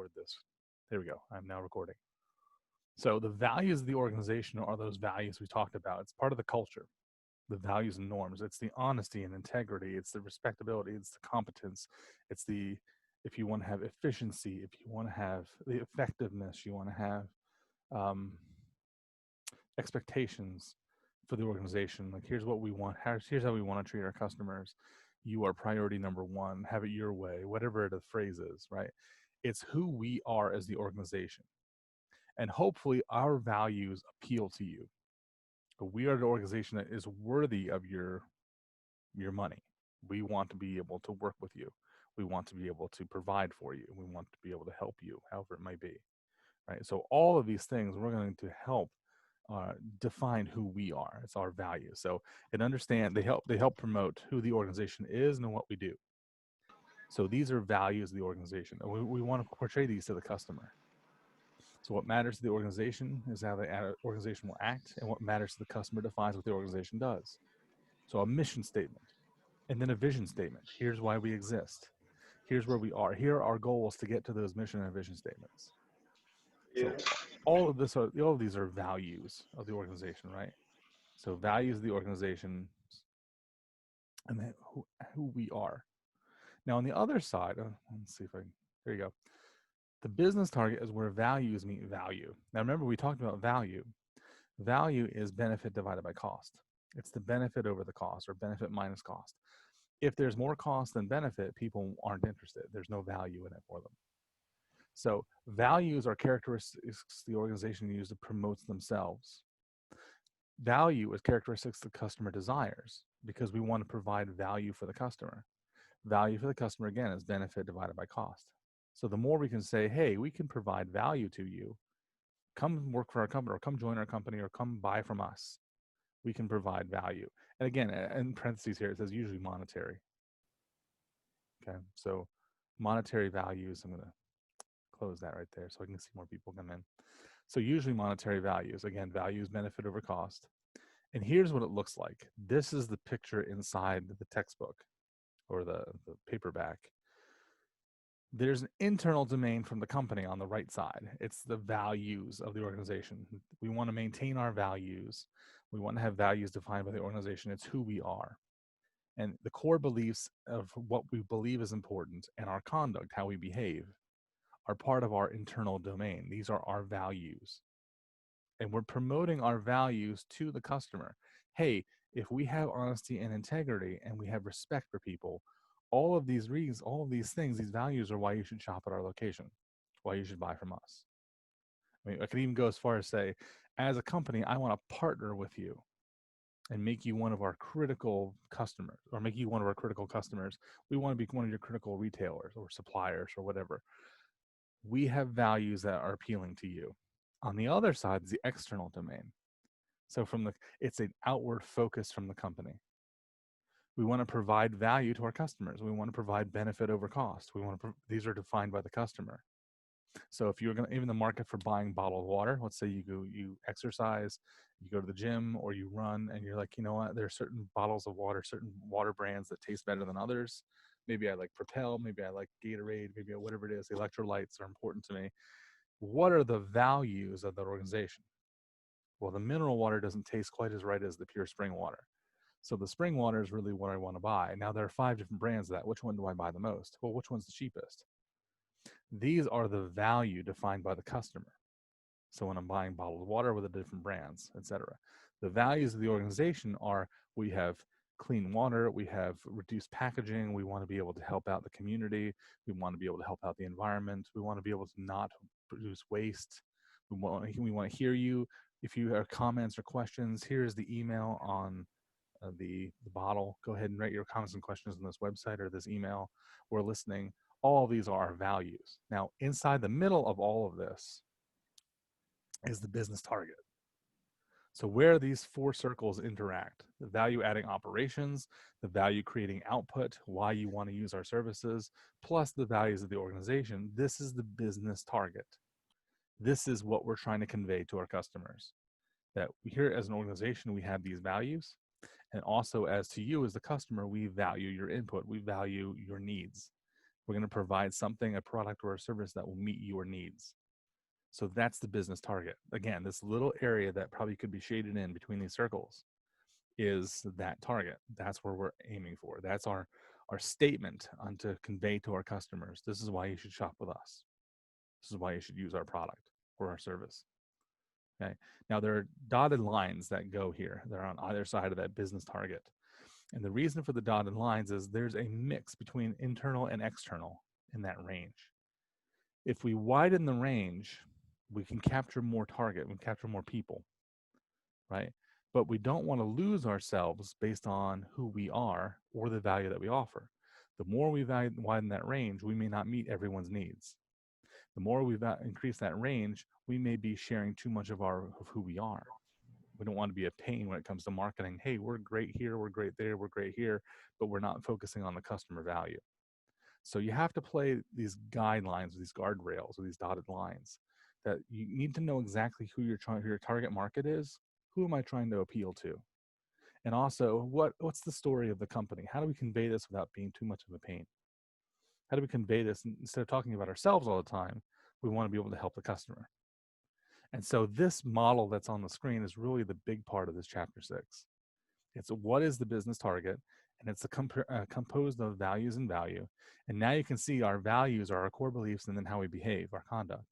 record this. There we go. I'm now recording. So the values of the organization are those values we talked about. It's part of the culture, the values and norms. It's the honesty and integrity. It's the respectability. It's the competence. It's the, if you want to have efficiency, if you want to have the effectiveness, you want to have um, expectations for the organization. Like, here's what we want. Here's how we want to treat our customers. You are priority number one. Have it your way, whatever the phrase is, right? It's who we are as the organization. And hopefully our values appeal to you. We are the organization that is worthy of your money. We want to be able to work with you. We want to be able to provide for you. We want to be able to help you, however it might be, right? So all of these things we're going to help define who we are. It's our values. So and understand they help promote who the organization is and what we do. So these are values of the organization. We want to portray these to the customer. So what matters to the organization is how the organization will act, and what matters to the customer defines what the organization does. So a mission statement, and then a vision statement. Here's why we exist. Here's where we are. Here are our goals to get to those mission and vision statements. Yeah. So all of these are values of the organization, right? So values of the organization, and then who we are. Now on the other side, let's see if I can. There you go. The business target is where values meet value. Now remember, we talked about value. Value is benefit divided by cost. It's the benefit over the cost, or benefit minus cost. If there's more cost than benefit, people aren't interested. There's no value in it for them. So values are characteristics the organization uses to promote themselves. Value is characteristics the customer desires because we want to provide value for the customer. Value for the customer, again, is benefit divided by cost. So the more we can say, hey, we can provide value to you, come work for our company, or come join our company, or come buy from us, we can provide value. And again, in parentheses here, it says usually monetary. Okay, so monetary values, I'm going to close that right there so I can see more people come in. So usually monetary values, again, values benefit over cost. And here's what it looks like. This is the picture inside the textbook or the paperback. There's an internal domain from the company on the right side. It's the values of the organization. We want to maintain our values. We want to have values defined by the organization. It's who we are. And the core beliefs of what we believe is important and our conduct, how we behave, are part of our internal domain. These are our values. And we're promoting our values to the customer. Hey, if we have honesty and integrity and we have respect for people, all of these reasons, all of these things, these values are why you should shop at our location, why you should buy from us. I mean, I could even go as far as say, as a company, I want to partner with you and make you one of our critical customers, or make you one of our critical customers. We want to be one of your critical retailers or suppliers or whatever. We have values that are appealing to you. On the other side is the external domain. So it's an outward focus from the company. We want to provide value to our customers. We want to provide benefit over cost. These are defined by the customer. So if you're going to, even the market for buying bottled water, let's say you exercise, you go to the gym or you run and you're like, you know what, there are certain bottles of water, certain water brands that taste better than others. Maybe I like Propel, maybe I like Gatorade, maybe whatever it is, the electrolytes are important to me. What are the values of that organization? Well, the mineral water doesn't taste quite as right as the pure spring water. So the spring water is really what I want to buy. Now there are 5 different brands of that. Which one do I buy the most? Well, which one's the cheapest? These are the value defined by the customer. So when I'm buying bottled water with the different brands, etc. The values of the organization are we have clean water, we have reduced packaging, we want to be able to help out the community, we want to be able to help out the environment, we want to be able to not produce waste, we want to hear you. If you have comments or questions, here's the email on the bottle. Go ahead and write your comments and questions on this website or this email. We're listening. All of these are our values. Now, inside the middle of all of this is the business target. So where these 4 circles interact, the value adding operations, the value creating output, why you want to use our services, plus the values of the organization, this is the business target. This is what we're trying to convey to our customers. That here as an organization, we have these values. And also as to you as the customer, we value your input. We value your needs. We're going to provide something, a product or a service that will meet your needs. So that's the business target. Again, this little area that probably could be shaded in between these circles is that target. That's where we're aiming for. That's our statement on to convey to our customers. This is why you should shop with us. This is why you should use our product or our service. Okay. Now there are dotted lines that go here. They're on either side of that business target. And the reason for the dotted lines is there's a mix between internal and external in that range. If we widen the range, we can capture more target, we can capture more people, right? But we don't want to lose ourselves based on who we are or the value that we offer. The more we widen that range, we may not meet everyone's needs. The more we increase that range, we may be sharing too much of who we are. We don't want to be a pain when it comes to marketing. Hey, we're great here, we're great there, we're great here, but we're not focusing on the customer value. So you have to play these guidelines, these guardrails, or these dotted lines. That you need to know exactly who your target market is. Who am I trying to appeal to? And also, what's the story of the company? How do we convey this without being too much of a pain? How do we convey this instead of talking about ourselves all the time? We want to be able to help the customer. And so this model that's on the screen is really the big part of this chapter 6. It's what is the business target, and it's composed of values and value. And now you can see our values are our core beliefs and then how we behave, our conduct.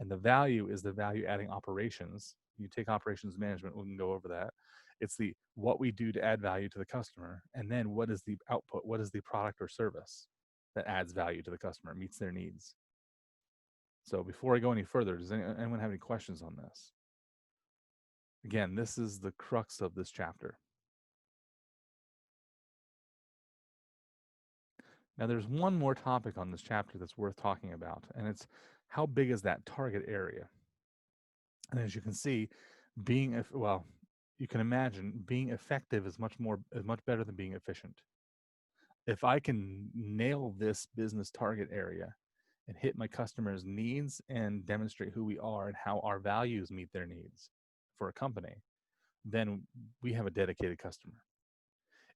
And the value is the value adding operations. You take operations management, we can go over that. It's the what we do to add value to the customer. And then what is the output? What is the product or service that adds value to the customer, meets their needs? So before I go any further, does anyone have any questions on this? Again, this is the crux of this chapter. Now, there's one more topic on this chapter that's worth talking about, and it's how big is that target area? And as you can see, you can imagine being effective is much better than being efficient. If I can nail this business target area and hit my customers' needs and demonstrate who we are and how our values meet their needs for a company, then we have a dedicated customer.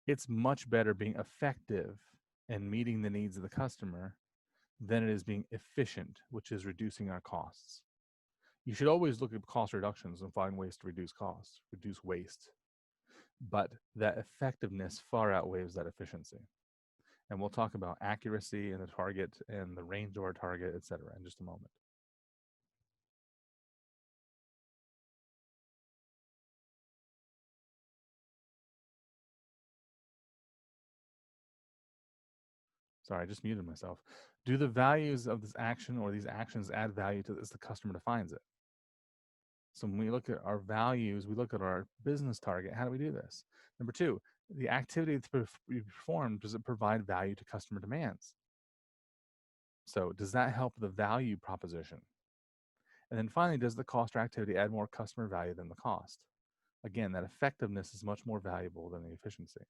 It's much better being effective and meeting the needs of the customer than it is being efficient, which is reducing our costs. You should always look at cost reductions and find ways to reduce costs, reduce waste. But that effectiveness far outweighs that efficiency. And we'll talk about accuracy and the target and the range of our target, et cetera, in just a moment. Sorry, I just muted myself. Do the values of this action or these actions add value to as the customer defines it? So when we look at our values, we look at our business target. How do we do this? Number 2, the activity that's performed, does it provide value to customer demands? So does that help the value proposition? And then finally, does the cost or activity add more customer value than the cost? Again, that effectiveness is much more valuable than the efficiency.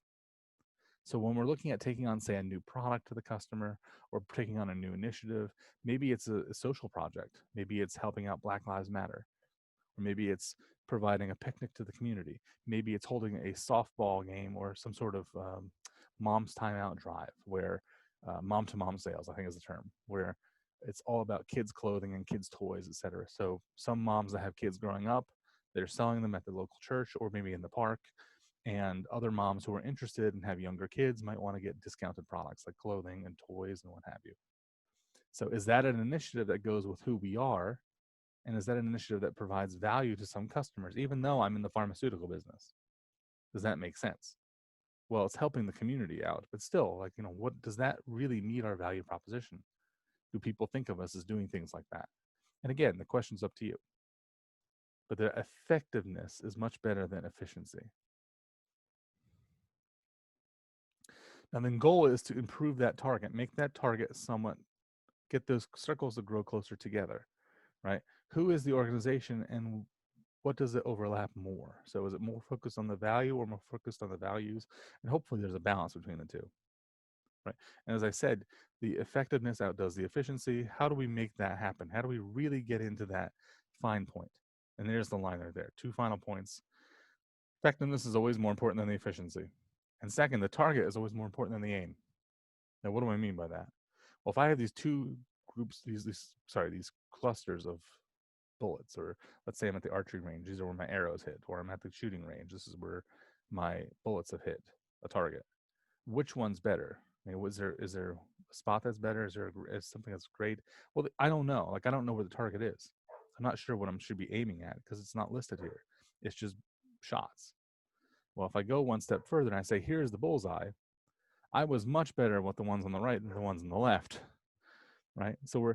So when we're looking at taking on, say, a new product to the customer or taking on a new initiative, maybe it's a social project. Maybe it's helping out Black Lives Matter. Or maybe it's providing a picnic to the community. Maybe it's holding a softball game or some sort of mom's timeout drive where mom to mom sales, I think is the term, where it's all about kids clothing and kids toys, et cetera. So some moms that have kids growing up, they're selling them at the local church or maybe in the park. And other moms who are interested and have younger kids might want to get discounted products like clothing and toys and what have you. So is that an initiative that goes with who we are? And is that an initiative that provides value to some customers, even though I'm in the pharmaceutical business? Does that make sense? Well, it's helping the community out, but still, what does that really meet our value proposition? Do people think of us as doing things like that? And again, the question's up to you. But the effectiveness is much better than efficiency. Now, the goal is to improve that target, make that target get those circles to grow closer together, right? Who is the organization and what does it overlap more? So is it more focused on the value or more focused on the values? And hopefully there's a balance between the two, right? And as I said, the effectiveness outdoes the efficiency. How do we make that happen? How do we really get into that fine point? And there's the line right there, 2 final points. Effectiveness is always more important than the efficiency. And second, the target is always more important than the aim. Now, what do I mean by that? Well, if I have these two groups, these clusters of bullets, or let's say I'm at the archery range, these are where my arrows hit, or I'm at the shooting range, this is where my bullets have hit a target. Which one's better? I mean, is there a spot that's better? Is something that's great? Well, I don't know. Like, I don't know where the target is. I'm not sure what I should be aiming at because it's not listed here. It's just shots. Well, if I go one step further and I say, here's the bullseye, I was much better with the ones on the right than the ones on the left, right? So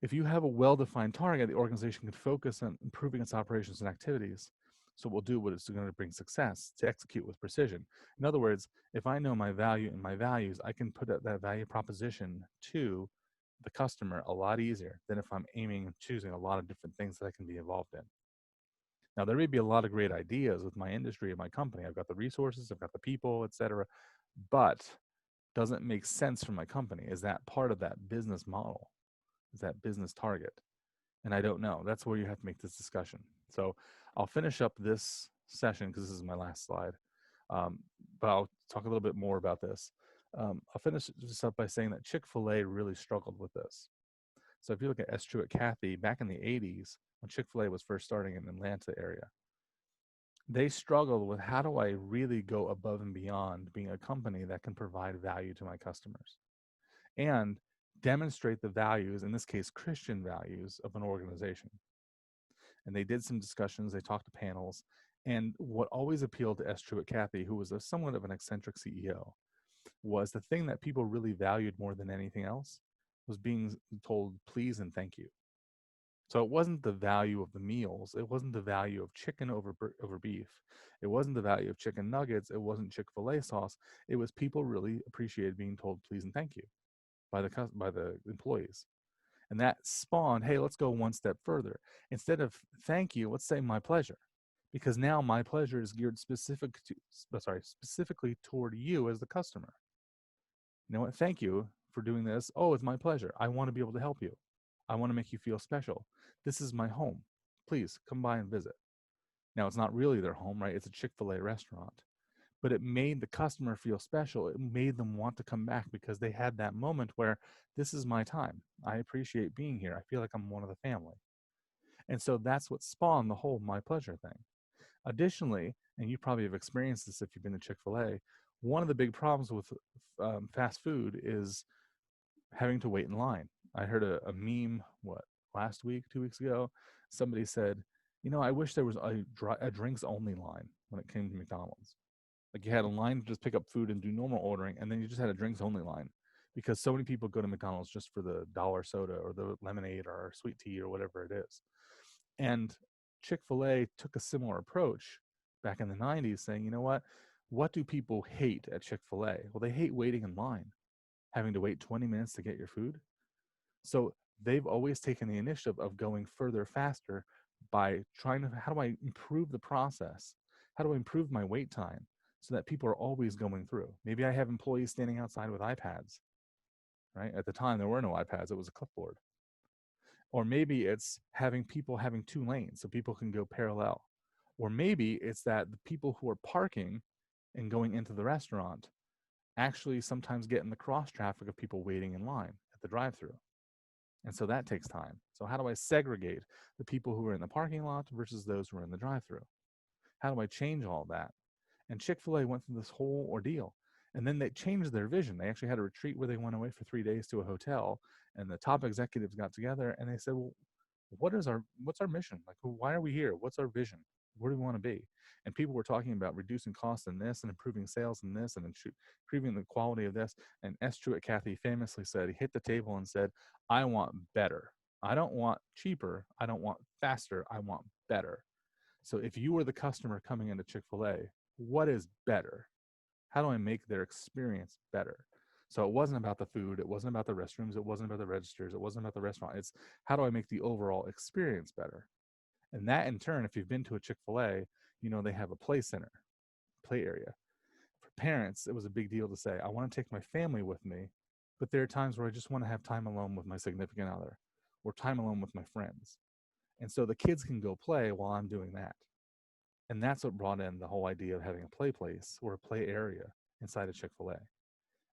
if you have a well-defined target, the organization can focus on improving its operations and activities. So we'll do what it's going to bring success to execute with precision. In other words, if I know my value and my values, I can put that value proposition to the customer a lot easier than if I'm aiming and choosing a lot of different things that I can be involved in. Now, there may be a lot of great ideas with my industry and my company. I've got the resources, I've got the people, etc. But doesn't make sense for my company. Is that part of that business model? Is that business target? And I don't know. That's where you have to make this discussion. So I'll finish up this session because this is my last slide. But I'll talk a little bit more about this. I'll finish this up by saying that Chick-fil-A really struggled with this. So if you look at S. Truett Cathy, back in the 80s, when Chick-fil-A was first starting in the Atlanta area, they struggled with, how do I really go above and beyond being a company that can provide value to my customers and demonstrate the values, in this case, Christian values of an organization. And they did some discussions, they talked to panels. And what always appealed to S. Truett Cathy, who was somewhat of an eccentric CEO, was the thing that people really valued more than anything else was being told please and thank you. So it wasn't the value of the meals. It wasn't the value of chicken over beef. It wasn't the value of chicken nuggets. It wasn't Chick-fil-A sauce. It was people really appreciated being told please and thank you by the employees. And that spawned, hey, let's go one step further. Instead of thank you, let's say my pleasure. Because now my pleasure is geared specifically toward you as the customer. You know what? Thank you for doing this. Oh, it's my pleasure. I want to be able to help you. I want to make you feel special. This is my home. Please come by and visit. Now, it's not really their home, right? It's a Chick-fil-A restaurant. But it made the customer feel special. It made them want to come back because they had that moment where this is my time. I appreciate being here. I feel like I'm one of the family. And so that's what spawned the whole my pleasure thing. Additionally, and you probably have experienced this if you've been to Chick-fil-A, one of the big problems with fast food is having to wait in line. I heard a meme, last week, 2 weeks ago, somebody said, I wish there was a drinks only line when it came to McDonald's. Like, you had a line to just pick up food and do normal ordering, and then you just had a drinks only line because so many people go to McDonald's just for the dollar soda or the lemonade or sweet tea or whatever it is. And Chick-fil-A took a similar approach back in the 90s, saying, you know what do people hate at Chick-fil-A? Well, they hate waiting in line, having to wait 20 minutes to get your food. So they've always taken the initiative of going further faster by trying to, how do I improve the process? How do I improve my wait time so that people are always going through? Maybe I have employees standing outside with iPads, right? At the time, there were no iPads. It was a clipboard. Or maybe it's having people having 2 lanes so people can go parallel. Or maybe it's that the people who are parking and going into the restaurant actually sometimes get in the cross traffic of people waiting in line at the drive-through. And so that takes time. So how do I segregate the people who are in the parking lot versus those who are in the drive-through? How do I change all that? And Chick-fil-A went through this whole ordeal. And then they changed their vision. They actually had a retreat where they went away for 3 days to a hotel, and the top executives got together and they said, well, what's our mission? Like, why are we here? What's our vision? Where do we want to be? And people were talking about reducing costs in this and improving sales in this and improving the quality of this. And S. Truett Cathy famously said, he hit the table and said, I want better. I don't want cheaper. I don't want faster. I want better. So if you were the customer coming into Chick-fil-A, what is better? How do I make their experience better? So it wasn't about the food. It wasn't about the restrooms. It wasn't about the registers. It wasn't about the restaurant. It's, how do I make the overall experience better? And that, in turn, if you've been to a Chick-fil-A, they have a play center, play area. For parents, it was a big deal to say, I want to take my family with me, but there are times where I just want to have time alone with my significant other or time alone with my friends. And so the kids can go play while I'm doing that. And that's what brought in the whole idea of having a play place or a play area inside of Chick-fil-A.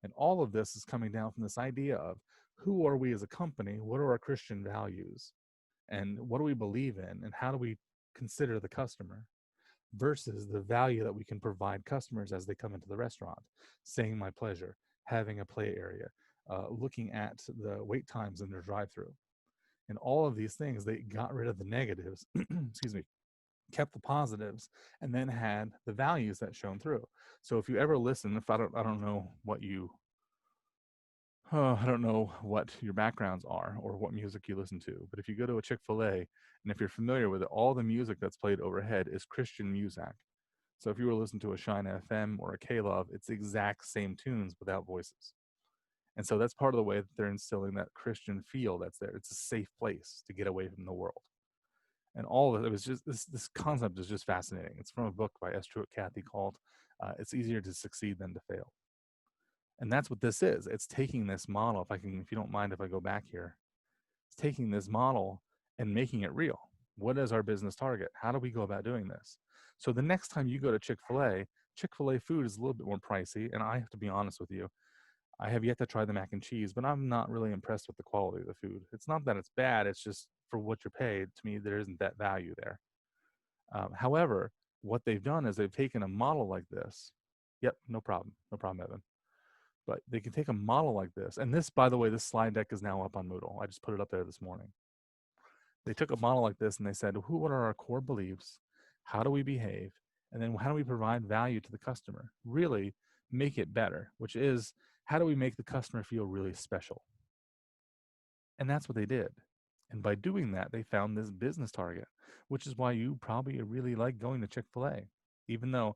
And all of this is coming down from this idea of who are we as a company? What are our Christian values? And what do we believe in? And how do we consider the customer versus the value that we can provide customers as they come into the restaurant, saying my pleasure, having a play area, looking at the wait times in their drive through. And all of these things, they got rid of the negatives, excuse me, kept the positives, and then had the values that shone through. So if you ever listen, if I don't know what you I don't know what your backgrounds are or what music you listen to, but if you go to a Chick-fil-A, and if you're familiar with it, all the music that's played overhead is Christian music. So if you were listening to a Shine FM or a K-Love, it's the exact same tunes without voices. And so that's part of the way that they're instilling that Christian feel that's there. It's a safe place to get away from the world. And all of it was just this concept is just fascinating. It's from a book by S. Truett Cathy called "It's Easier to Succeed Than to Fail," and that's what this is. It's taking this model. If you don't mind, if I go back here, it's taking this model and making it real. What is our business target? How do we go about doing this? So the next time you go to Chick-fil-A, Chick-fil-A food is a little bit more pricey, and I have to be honest with you. I have yet to try the mac and cheese, but I'm not really impressed with the quality of the food. It's not that it's bad, it's just for what you're paid. To me, there isn't that value there. However, what they've done is they've taken a model like this. Yep, no problem. No problem, Evan. But they can take a model like this. And this, by the way, this slide deck is now up on Moodle. I just put it up there this morning. They took a model like this and they said, what are our core beliefs? How do we behave? And then how do we provide value to the customer? Really make it better, which is how do we make the customer feel really special? And that's what they did. And by doing that, they found this business target, which is why you probably really like going to Chick-fil-A. Even though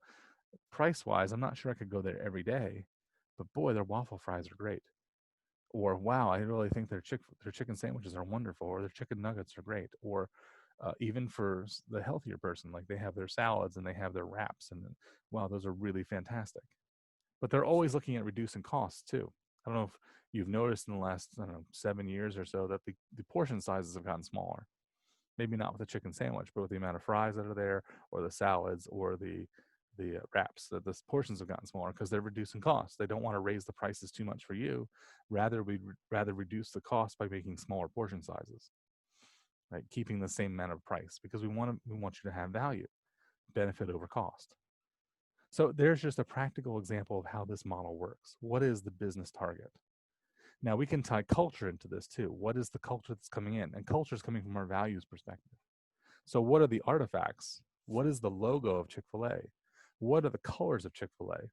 price-wise, I'm not sure I could go there every day, but boy, their waffle fries are great. Or wow, I really think their chicken sandwiches are wonderful, or their chicken nuggets are great. Or even for the healthier person, like they have their salads and they have their wraps, and wow, those are really fantastic. But they're always looking at reducing costs too. I don't know if you've noticed in the last 7 years or so that the portion sizes have gotten smaller. Maybe not with the chicken sandwich, but with the amount of fries that are there, or the salads, or the wraps, that the portions have gotten smaller because they're reducing costs. They don't want to raise the prices too much for you. Rather, we'd rather reduce the cost by making smaller portion sizes, right? Keeping the same amount of price because we want you to have value, benefit over cost. So there's just a practical example of how this model works. What is the business target? Now we can tie culture into this too. What is the culture that's coming in? And culture is coming from our values perspective. So what are the artifacts? What is the logo of Chick-fil-A? What are the colors of Chick-fil-A?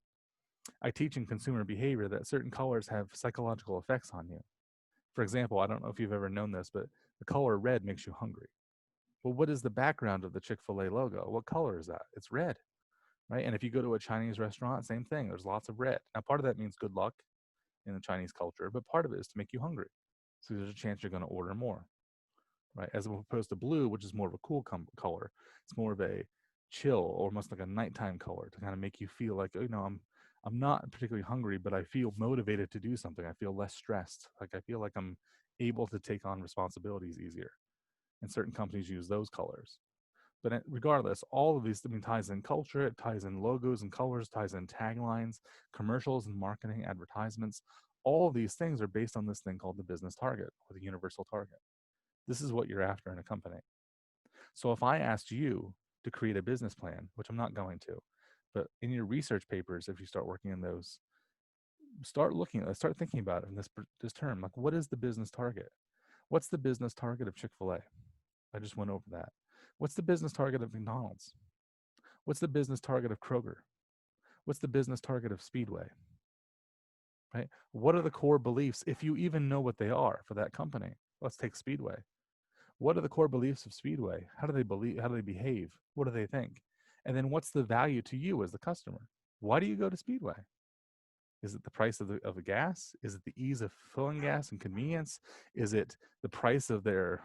I teach in consumer behavior that certain colors have psychological effects on you. For example, I don't know if you've ever known this, but the color red makes you hungry. Well, what is the background of the Chick-fil-A logo? What color is that? It's red, right? And if you go to a Chinese restaurant, same thing. There's lots of red. Now, part of that means good luck in the Chinese culture, but part of it is to make you hungry. So there's a chance you're going to order more, right? As opposed to blue, which is more of a cool color. It's more of a chill, almost like a nighttime color to kind of make you feel like, I'm not particularly hungry, but I feel motivated to do something. I feel less stressed. Like I feel like I'm able to take on responsibilities easier. And certain companies use those colors. But regardless, all of these ties in culture, it ties in logos and colors, ties in taglines, commercials and marketing, advertisements. All of these things are based on this thing called the business target or the universal target. This is what you're after in a company. So if I asked you to create a business plan, which I'm not going to, but in your research papers, if you start working in those, start thinking about it in this term. Like, what is the business target? What's the business target of Chick-fil-A? I just went over that. What's the business target of McDonald's? What's the business target of Kroger? What's the business target of Speedway? Right? What are the core beliefs, if you even know what they are for that company? Let's take Speedway. What are the core beliefs of Speedway? How do they believe? How do they behave? What do they think? And then what's the value to you as the customer? Why do you go to Speedway? Is it the price of the gas? Is it the ease of filling gas and convenience? Is it the price of their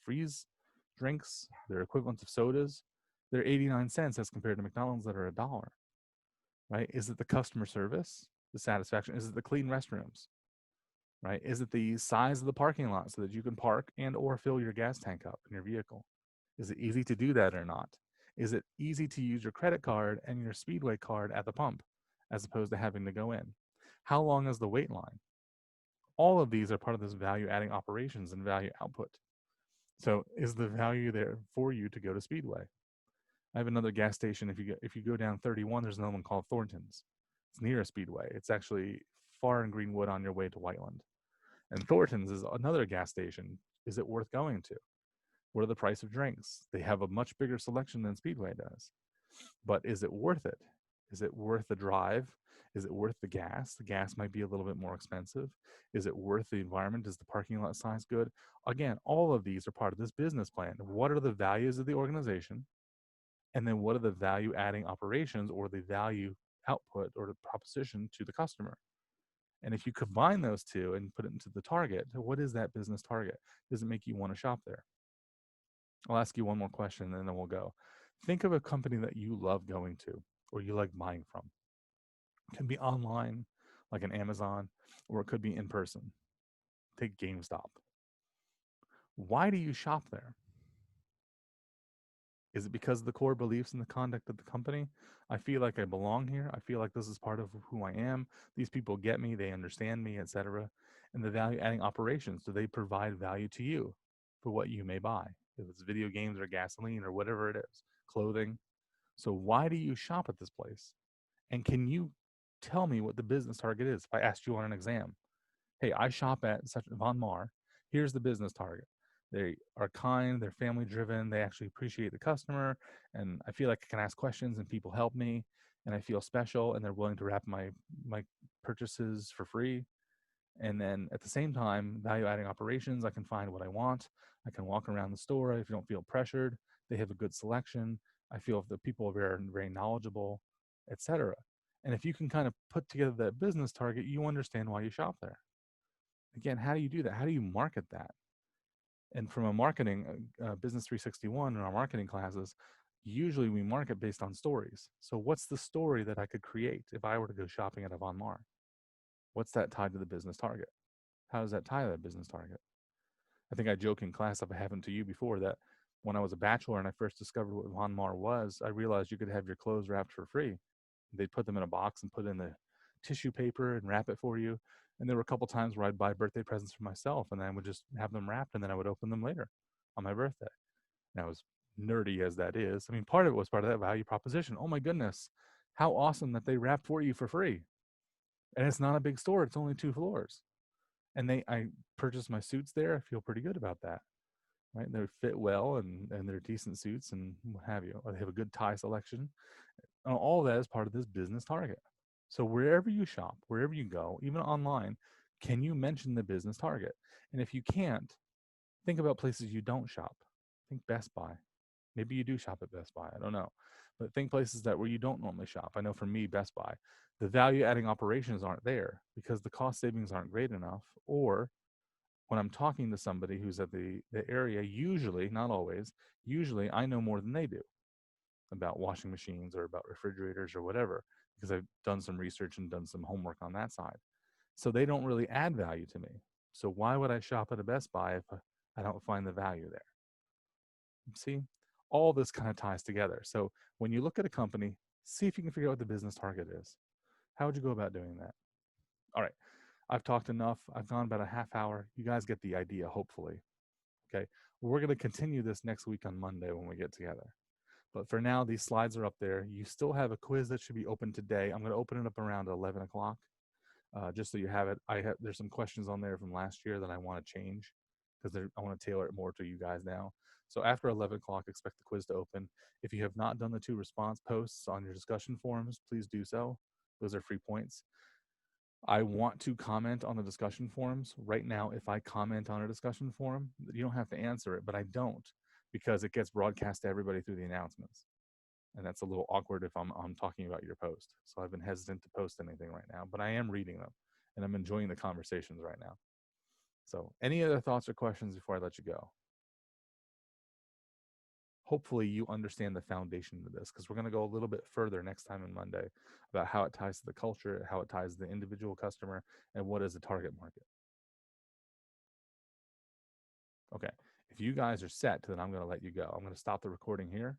freeze drinks, their equivalent of sodas? They're 89 cents as compared to McDonald's that are $1, right? Is it the customer service, the satisfaction? Is it the clean restrooms, right? Is it the size of the parking lot so that you can park and or fill your gas tank up in your vehicle? Is it easy to do that or not? Is it easy to use your credit card and your Speedway card at the pump as opposed to having to go in? How long is the wait line? All of these are part of this value adding operations and value output. So is the value there for you to go to Speedway? I have another gas station. If you go down 31, there's another one called Thornton's. It's near a Speedway. It's actually far in Greenwood on your way to Whiteland. And Thornton's is another gas station. Is it worth going to? What are the price of drinks? They have a much bigger selection than Speedway does. But is it worth it? Is it worth the drive? Is it worth the gas? The gas might be a little bit more expensive. Is it worth the environment? Is the parking lot size good? Again, all of these are part of this business plan. What are the values of the organization? And then what are the value adding operations or the value output or the proposition to the customer? And if you combine those two and put it into the target, what is that business target? Does it make you want to shop there? I'll ask you one more question and then we'll go. Think of a company that you love going to or you like buying from. It can be online, like an Amazon, or it could be in person. Take GameStop. Why do you shop there? Is it because of the core beliefs and the conduct of the company? I feel like I belong here. I feel like this is part of who I am. These people get me, they understand me, etc. And the value adding operations, do they provide value to you for what you may buy? If it's video games or gasoline or whatever it is, clothing. So why do you shop at this place? And can you tell me what the business target is? If I asked you on an exam, hey, I shop at such Von Mar. Here's the business target. They are kind, they're family driven, they actually appreciate the customer, and I feel like I can ask questions and people help me, and I feel special, and they're willing to wrap my purchases for free. And then at the same time, value adding operations, I can find what I want. I can walk around the store if you don't feel pressured. They have a good selection. I feel if the people are very, very knowledgeable, etc. And if you can kind of put together that business target, you understand why you shop there. Again, how do you do that? How do you market that? And from a marketing, Business 361 in our marketing classes, usually we market based on stories. So what's the story that I could create if I were to go shopping at a Von Mar? What's that tied to the business target? How does that tie to that business target? I think I joke in class, if I haven't to you before, that when I was a bachelor and I first discovered what Von Mar was, I realized you could have your clothes wrapped for free. They'd put them in a box and put in the tissue paper and wrap it for you. And there were a couple times where I'd buy birthday presents for myself and then I would just have them wrapped and then I would open them later on my birthday. Now, as nerdy as that is, I mean, part of it was part of that value proposition. Oh my goodness, how awesome that they wrap for you for free. And it's not a big store, it's only 2 floors. And I purchased my suits there. I feel pretty good about that. Right? They fit well and they're decent suits and what have you. They have a good tie selection. And all of that is part of this business target. So wherever you shop, wherever you go, even online, can you mention the business target? And if you can't, think about places you don't shop. Think Best Buy. Maybe you do shop at Best Buy. I don't know. But think places that where you don't normally shop. I know for me, Best Buy, the value adding operations aren't there because the cost savings aren't great enough. Or when I'm talking to somebody who's at the area, usually, not always, usually I know more than they do about washing machines or about refrigerators or whatever, because I've done some research and done some homework on that side. So they don't really add value to me. So why would I shop at a Best Buy if I don't find the value there? See, all this kind of ties together. So when you look at a company, see if you can figure out what the business target is. How would you go about doing that? All right, I've talked enough. I've gone about a half hour. You guys get the idea, hopefully. Okay, we're going to continue this next week on Monday when we get together. But for now, these slides are up there. You still have a quiz that should be open today. I'm going to open it up around 11 o'clock, just so you have it. There's some questions on there from last year that I want to change because I want to tailor it more to you guys now. So after 11 o'clock, expect the quiz to open. If you have not done the 2 response posts on your discussion forums, please do so. Those are free points. I want to comment on the discussion forums. Right now, if I comment on a discussion forum, you don't have to answer it, but I don't because it gets broadcast to everybody through the announcements. And that's a little awkward if I'm talking about your post. So I've been hesitant to post anything right now, but I am reading them and I'm enjoying the conversations right now. So any other thoughts or questions before I let you go? Hopefully you understand the foundation of this because we're going to go a little bit further next time on Monday about how it ties to the culture, how it ties to the individual customer, and what is the target market. Okay, if you guys are set, then I'm going to let you go. I'm going to stop the recording here.